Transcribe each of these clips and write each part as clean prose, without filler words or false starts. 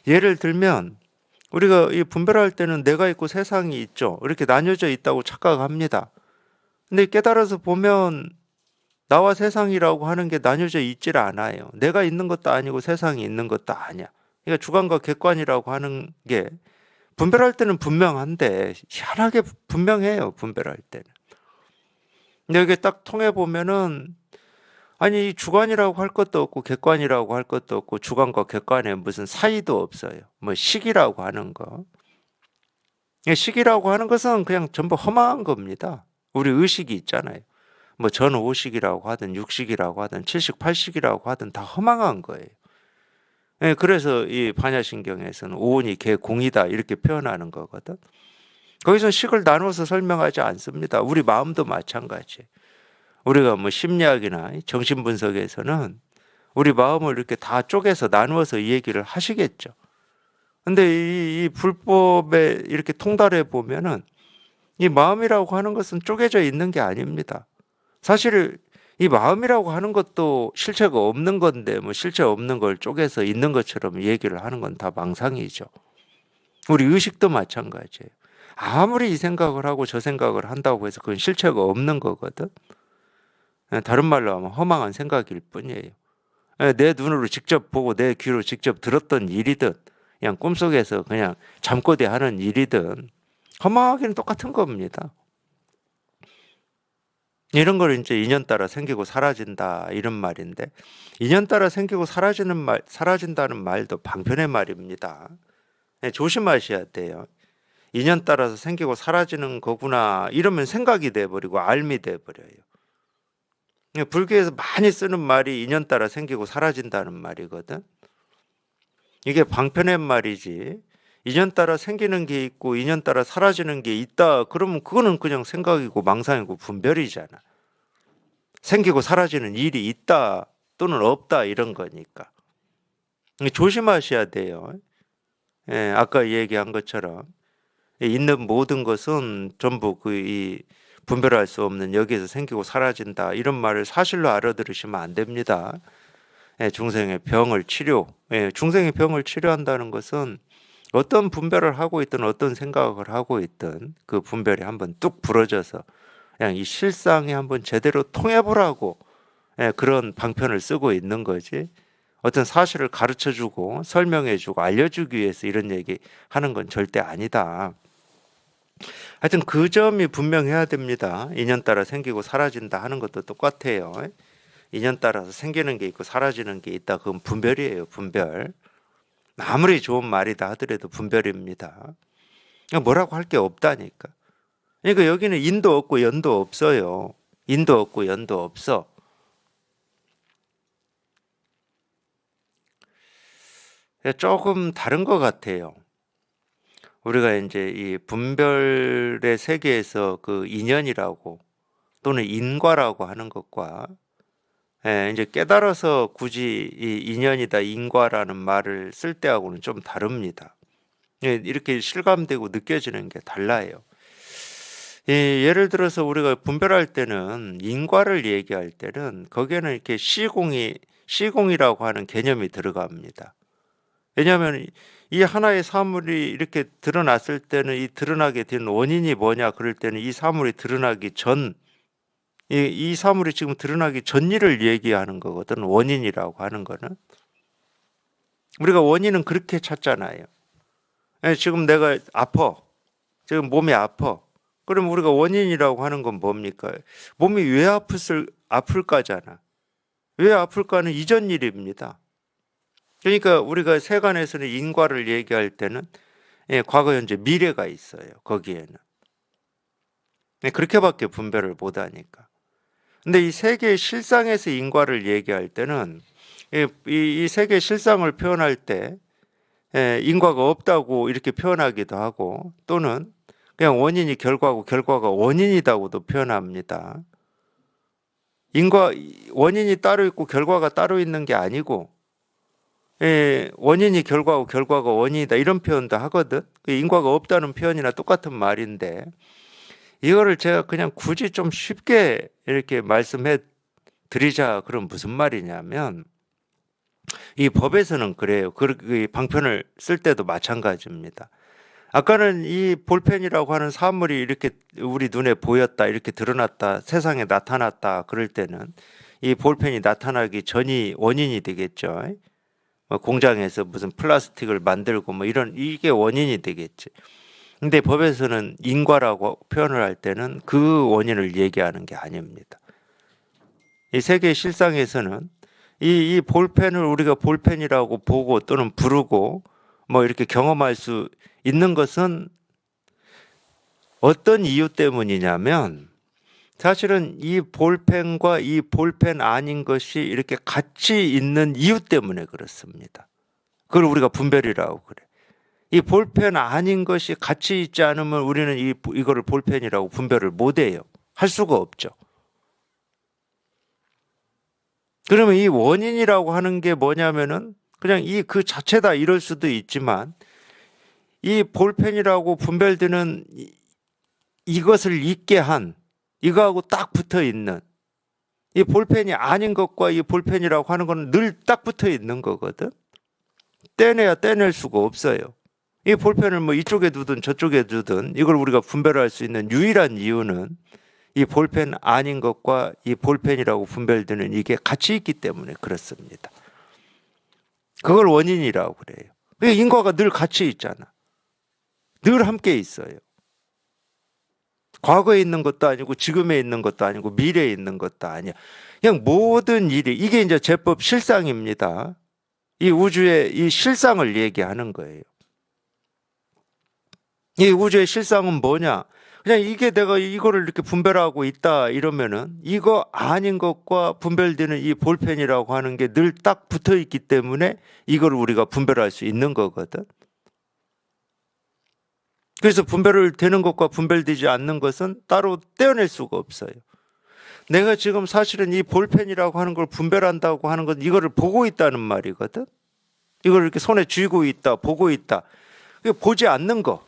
예를 들면 우리가 이 분별할 때는 내가 있고 세상이 있죠. 이렇게 나뉘어져 있다고 착각합니다. 근데 깨달아서 보면 나와 세상이라고 하는 게 나뉘어져 있질 않아요. 내가 있는 것도 아니고 세상이 있는 것도 아니야. 그러니까 주관과 객관이라고 하는 게 분별할 때는 분명한데 희한하게 분명해요. 분별할 때는. 근데 이게 딱 통해 보면은 아니 주관이라고 할 것도 없고 객관이라고 할 것도 없고 주관과 객관에 무슨 사이도 없어요. 뭐 식이라고 하는 거. 식이라고 하는 것은 그냥 전부 허망한 겁니다. 우리 의식이 있잖아요. 뭐 전오식이라고 하든 육식이라고 하든 칠식, 팔식이라고 하든 다 허망한 거예요. 예, 그래서 이 반야신경에서는 오온이 개공이다 이렇게 표현하는 거거든. 거기서 식을 나눠서 설명하지 않습니다. 우리 마음도 마찬가지. 우리가 뭐 심리학이나 정신분석에서는 우리 마음을 이렇게 다 쪼개서 나누어서 이 얘기를 하시겠죠. 근데 이 불법에 이렇게 통달해 보면은 이 마음이라고 하는 것은 쪼개져 있는 게 아닙니다. 사실 이 마음이라고 하는 것도 실체가 없는 건데 뭐 실체 없는 걸 쪼개서 있는 것처럼 얘기를 하는 건 다 망상이죠. 우리 의식도 마찬가지예요. 아무리 이 생각을 하고 저 생각을 한다고 해서 그건 실체가 없는 거거든. 다른 말로 하면 허망한 생각일 뿐이에요. 내 눈으로 직접 보고 내 귀로 직접 들었던 일이든 그냥 꿈속에서 그냥 잠꼬대 하는 일이든 허망하기는 똑같은 겁니다. 이런 걸 이제 인연 따라 생기고 사라진다 이런 말인데 인연 따라 생기고 사라진다는 말도 방편의 말입니다. 조심하셔야 돼요. 인연 따라서 생기고 사라지는 거구나 이러면 생각이 돼버리고 알미 돼버려요. 불교에서 많이 쓰는 말이 인연 따라 생기고 사라진다는 말이거든. 이게 방편의 말이지. 인연 따라 생기는 게 있고 인연 따라 사라지는 게 있다. 그러면 그거는 그냥 생각이고 망상이고 분별이잖아. 생기고 사라지는 일이 있다 또는 없다 이런 거니까. 조심하셔야 돼요. 예, 아까 얘기한 것처럼 있는 모든 것은 전부 이 분별할 수 없는 여기에서 생기고 사라진다 이런 말을 사실로 알아들으시면 안 됩니다. 예, 중생의 병을 중생의 병을 치료한다는 것은 어떤 분별을 하고 있든 어떤 생각을 하고 있든 그 분별이 한번 뚝 부러져서 그냥 이 실상에 한번 제대로 통해보라고 그런 방편을 쓰고 있는 거지. 어떤 사실을 가르쳐주고 설명해주고 알려주기 위해서 이런 얘기 하는 건 절대 아니다. 하여튼 그 점이 분명해야 됩니다. 인연 따라 생기고 사라진다 하는 것도 똑같아요. 인연 따라서 생기는 게 있고 사라지는 게 있다. 그건 분별이에요. 분별. 아무리 좋은 말이다 하더라도 분별입니다. 뭐라고 할 게 없다니까. 그러니까 여기는 인도 없고 연도 없어요. 인도 없고 연도 없어. 조금 다른 것 같아요. 우리가 이제 이 분별의 세계에서 그 인연이라고 또는 인과라고 하는 것과 이제 깨달아서 굳이 이 인연이다 인과라는 말을 쓸 때하고는 좀 다릅니다. 이렇게 실감되고 느껴지는 게 달라요. 예를 들어서 우리가 분별할 때는 인과를 얘기할 때는 거기에는 이렇게 시공이라고 하는 개념이 들어갑니다. 왜냐하면 이 하나의 사물이 이렇게 드러났을 때는 이 드러나게 된 원인이 뭐냐 그럴 때는 이 사물이 드러나기 전, 이 사물이 지금 드러나기 전 일을 얘기하는 거거든. 원인이라고 하는 거는. 우리가 원인은 그렇게 찾잖아요. 지금 내가 아파. 지금 몸이 아파. 그럼 우리가 원인이라고 하는 건 뭡니까? 몸이 왜 아플까잖아. 왜 아플까는 이전 일입니다. 그러니까 우리가 세간에서는 인과를 얘기할 때는 과거, 현재, 미래가 있어요. 거기에는. 그렇게밖에 분별을 못하니까. 근데 이 세계의 실상에서 인과를 얘기할 때는 이 세계의 실상을 표현할 때 인과가 없다고 이렇게 표현하기도 하고 또는 그냥 원인이 결과고 결과가 원인이다고도 표현합니다. 원인이 따로 있고 결과가 따로 있는 게 아니고 원인이 결과고 결과가 원인이다 이런 표현도 하거든. 인과가 없다는 표현이나 똑같은 말인데 이거를 제가 그냥 굳이 좀 쉽게 이렇게 말씀해 드리자. 그럼 무슨 말이냐면 이 법에서는 그래요. 그 방편을 쓸 때도 마찬가지입니다. 아까는 이 볼펜이라고 하는 사물이 이렇게 우리 눈에 보였다, 이렇게 드러났다, 세상에 나타났다 그럴 때는 이 볼펜이 나타나기 전이 원인이 되겠죠. 뭐 공장에서 무슨 플라스틱을 만들고 뭐 이런 이게 원인이 되겠지. 근데 법에서는 인과라고 표현을 할 때는 그 원인을 얘기하는 게 아닙니다. 이 세계 실상에서는 이 볼펜을 우리가 볼펜이라고 보고 또는 부르고 뭐 이렇게 경험할 수 있는 것은 어떤 이유 때문이냐면 사실은 이 볼펜과 이 볼펜 아닌 것이 이렇게 같이 있는 이유 때문에 그렇습니다. 그걸 우리가 분별이라고 그래. 이 볼펜 아닌 것이 같이 있지 않으면 우리는 이거를 볼펜이라고 분별을 못 해요. 할 수가 없죠. 그러면 이 원인이라고 하는 게 뭐냐면은 그냥 그 자체다 이럴 수도 있지만 이 볼펜이라고 분별되는 이것을 있게 한 이거하고 딱 붙어 있는 이 볼펜이 아닌 것과 이 볼펜이라고 하는 건 늘 딱 붙어 있는 거거든. 떼내야 떼낼 수가 없어요. 이 볼펜을 뭐 이쪽에 두든 저쪽에 두든 이걸 우리가 분별할 수 있는 유일한 이유는 이 볼펜 아닌 것과 이 볼펜이라고 분별되는 이게 같이 있기 때문에 그렇습니다. 그걸 원인이라고 그래요. 인과가 늘 같이 있잖아. 늘 함께 있어요. 과거에 있는 것도 아니고 지금에 있는 것도 아니고 미래에 있는 것도 아니야. 그냥 모든 일이 이게 이제 제법 실상입니다. 이 우주의 이 실상을 얘기하는 거예요. 이 우주의 실상은 뭐냐? 그냥 이게 내가 이거를 이렇게 분별하고 있다 이러면은 이거 아닌 것과 분별되는 이 볼펜이라고 하는 게 늘 딱 붙어 있기 때문에 이걸 우리가 분별할 수 있는 거거든. 그래서 분별을 되는 것과 분별되지 않는 것은 따로 떼어낼 수가 없어요. 내가 지금 사실은 이 볼펜이라고 하는 걸 분별한다고 하는 건 이거를 보고 있다는 말이거든. 이걸 이렇게 손에 쥐고 있다, 보고 있다. 보지 않는 거.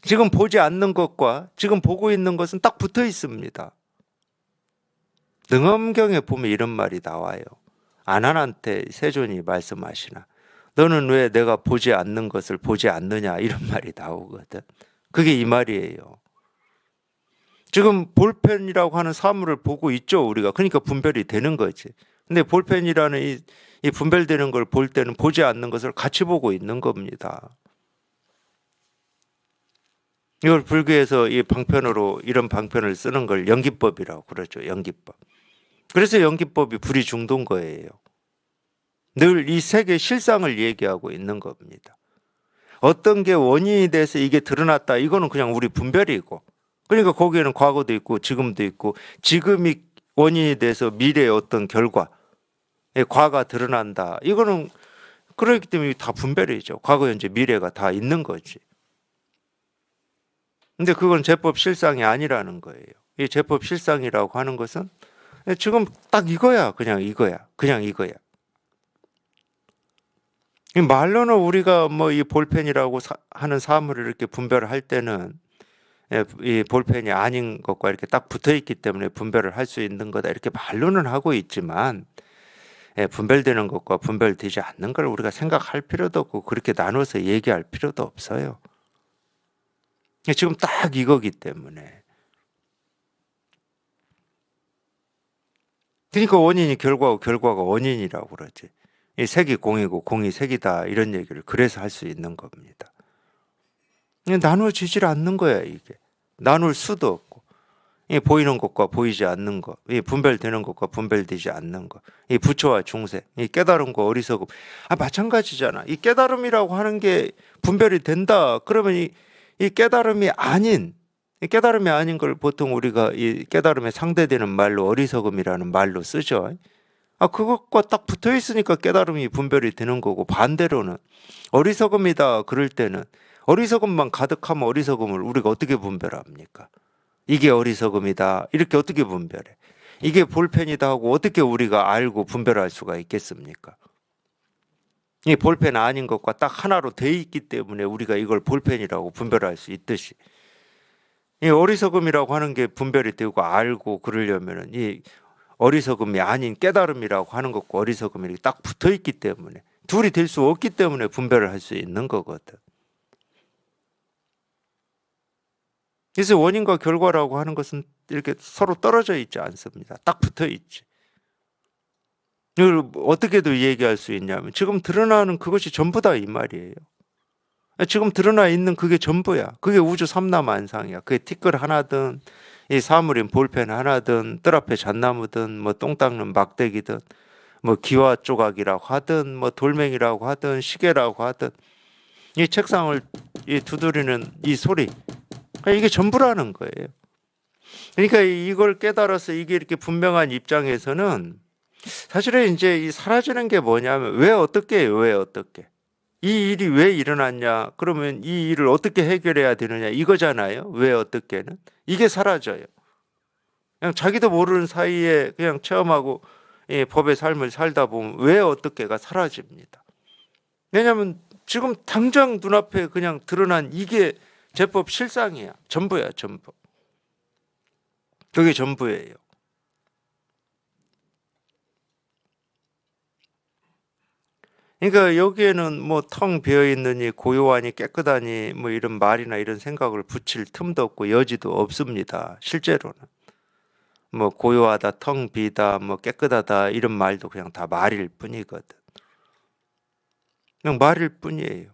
지금 보지 않는 것과 지금 보고 있는 것은 딱 붙어 있습니다. 능엄경에 보면 이런 말이 나와요. 아난한테 세존이 말씀하시나. 너는 왜 내가 보지 않는 것을 보지 않느냐 이런 말이 나오거든. 그게 이 말이에요. 지금 볼펜이라고 하는 사물을 보고 있죠 우리가. 그러니까 분별이 되는 거지. 근데 볼펜이라는 이 분별되는 걸 볼 때는 보지 않는 것을 같이 보고 있는 겁니다. 이걸 불교에서 이 방편으로 이런 방편을 쓰는 걸 연기법이라고 그러죠. 연기법. 그래서 연기법이 불이 중도인 거예요. 늘 이 세계 실상을 얘기하고 있는 겁니다. 어떤 게 원인이 돼서 이게 드러났다. 이거는 그냥 우리 분별이고. 그러니까 거기에는 과거도 있고 지금도 있고 지금이 원인이 돼서 미래의 어떤 결과, 과가 드러난다. 이거는 그렇기 때문에 다 분별이죠. 과거, 현재, 미래가 다 있는 거지. 근데 그건 제법 실상이 아니라는 거예요. 이 제법 실상이라고 하는 것은 지금 딱 이거야. 그냥 이거야. 그냥 이거야. 말로는 우리가 뭐 이 볼펜이라고 하는 사물을 이렇게 분별할 때는 이 볼펜이 아닌 것과 이렇게 딱 붙어 있기 때문에 분별을 할 수 있는 거다. 이렇게 말로는 하고 있지만 분별되는 것과 분별되지 않는 걸 우리가 생각할 필요도 없고 그렇게 나눠서 얘기할 필요도 없어요. 지금 딱 이거기 때문에. 그러니까 원인이 결과고 결과가 원인이라고 그러지. 이 색이 공이고 공이 색이다 이런 얘기를 그래서 할 수 있는 겁니다. 나누어지질 않는 거야 이게. 나눌 수도 없고. 이 보이는 것과 보이지 않는 것, 이 분별되는 것과 분별되지 않는 것, 이 부처와 중생, 이 깨달음과 어리석음, 마찬가지잖아. 이 깨달음이라고 하는 게 분별이 된다. 그러면 이 깨달음이 아닌 걸 보통 우리가 이 깨달음에 상대되는 말로 어리석음이라는 말로 쓰죠. 그것과 딱 붙어 있으니까 깨달음이 분별이 되는 거고, 반대로는 어리석음이다 그럴 때는 어리석음만 가득하면 어리석음을 우리가 어떻게 분별합니까? 이게 어리석음이다 이렇게 어떻게 분별해? 이게 볼펜이다 하고 어떻게 우리가 알고 분별할 수가 있겠습니까? 이 볼펜 아닌 것과 딱 하나로 돼 있기 때문에 우리가 이걸 볼펜이라고 분별할 수 있듯이 이 어리석음이라고 하는 게 분별이 되고 알고 그러려면은 이 어리석음이 아닌 깨달음이라고 하는 것과 어리석음이 이렇게 딱 붙어 있기 때문에, 둘이 될 수 없기 때문에 분별을 할 수 있는 거거든. 그래서 원인과 결과라고 하는 것은 이렇게 서로 떨어져 있지 않습니다. 딱 붙어 있지. 이걸 어떻게도 얘기할 수 있냐면, 지금 드러나는 그것이 전부다 이 말이에요. 지금 드러나 있는 그게 전부야. 그게 우주 삼라만상이야. 그게 티끌 하나든 이 사물인 볼펜 하나든 뜰 앞에 잣나무든 뭐 똥 닦는 막대기든 뭐 기와 조각이라고 하든 뭐 돌멩이라고 하든 시계라고 하든 이 책상을 이 두드리는 이 소리, 이게 전부라는 거예요. 그러니까 이걸 깨달아서 이게 이렇게 분명한 입장에서는 사실은 이제 이 사라지는 게 뭐냐면, 왜 어떻게 해요? 왜 어떻게? 이 일이 왜 일어났냐? 그러면 이 일을 어떻게 해결해야 되느냐? 이거잖아요. 왜 어떻게는? 이게 사라져요. 그냥 자기도 모르는 사이에 그냥 체험하고 법의 삶을 살다 보면 왜 어떻게가 사라집니다. 왜냐하면 지금 당장 눈앞에 그냥 드러난 이게 제법 실상이야. 전부야, 전부. 그게 전부예요. 그러니까 여기에는 뭐 텅 비어 있느니 고요하니 깨끗하니 뭐 이런 말이나 이런 생각을 붙일 틈도 없고 여지도 없습니다. 실제로는 뭐 고요하다, 텅 비다, 뭐 깨끗하다 이런 말도 그냥 다 말일 뿐이거든. 그냥 말일 뿐이에요.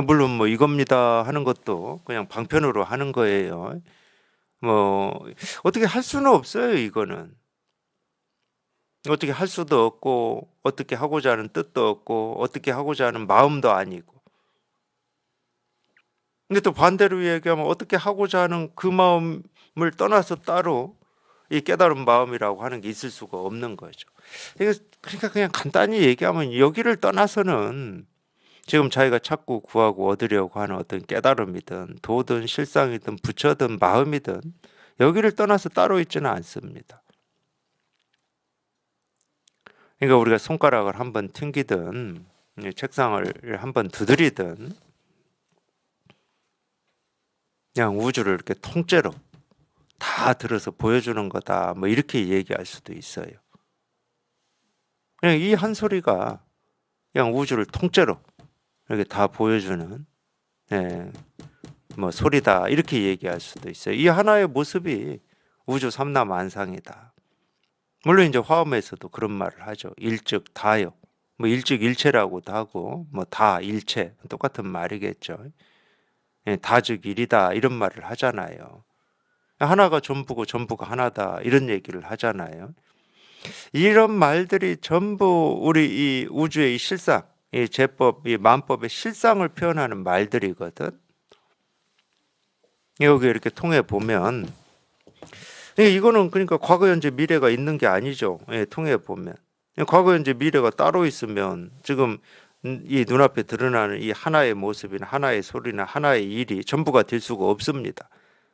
물론 뭐 이겁니다 하는 것도 그냥 방편으로 하는 거예요. 뭐 어떻게 할 수는 없어요. 이거는 어떻게 할 수도 없고, 어떻게 하고자 하는 뜻도 없고, 어떻게 하고자 하는 마음도 아니고. 근데 또 반대로 얘기하면 어떻게 하고자 하는 그 마음을 떠나서 따로 이 깨달은 마음이라고 하는 게 있을 수가 없는 거죠. 그러니까 그냥 간단히 얘기하면 여기를 떠나서는 지금 자기가 찾고 구하고 얻으려고 하는 어떤 깨달음이든 도든 실상이든 부처든 마음이든 여기를 떠나서 따로 있지는 않습니다. 그러니까 우리가 손가락을 한번 튕기든 책상을 한번 두드리든 그냥 우주를 이렇게 통째로 다 들어서 보여주는 거다, 뭐 이렇게 얘기할 수도 있어요. 그냥 이 한 소리가 그냥 우주를 통째로 이렇게 다 보여주는 뭐 소리다, 이렇게 얘기할 수도 있어요. 이 하나의 모습이 우주 삼라만상이다. 물론 이제 화엄에서도 그런 말을 하죠. 일즉 다요. 뭐 일즉 일체라고도 하고 뭐 다 일체 똑같은 말이겠죠. 다즉 일이다 이런 말을 하잖아요. 하나가 전부고 전부가 하나다 이런 얘기를 하잖아요. 이런 말들이 전부 우리 이 우주의 이 실상, 이 제법, 이 만법의 실상을 표현하는 말들이거든. 여기 이렇게 통해 보면 이거는 그러니까 과거, 현재, 미래가 있는 게 아니죠. 통해 보면 과거, 현재, 미래가 따로 있으면 지금 이 눈앞에 드러나는 이 하나의 모습이나 하나의 소리나 하나의 일이 전부가 될 수가 없습니다.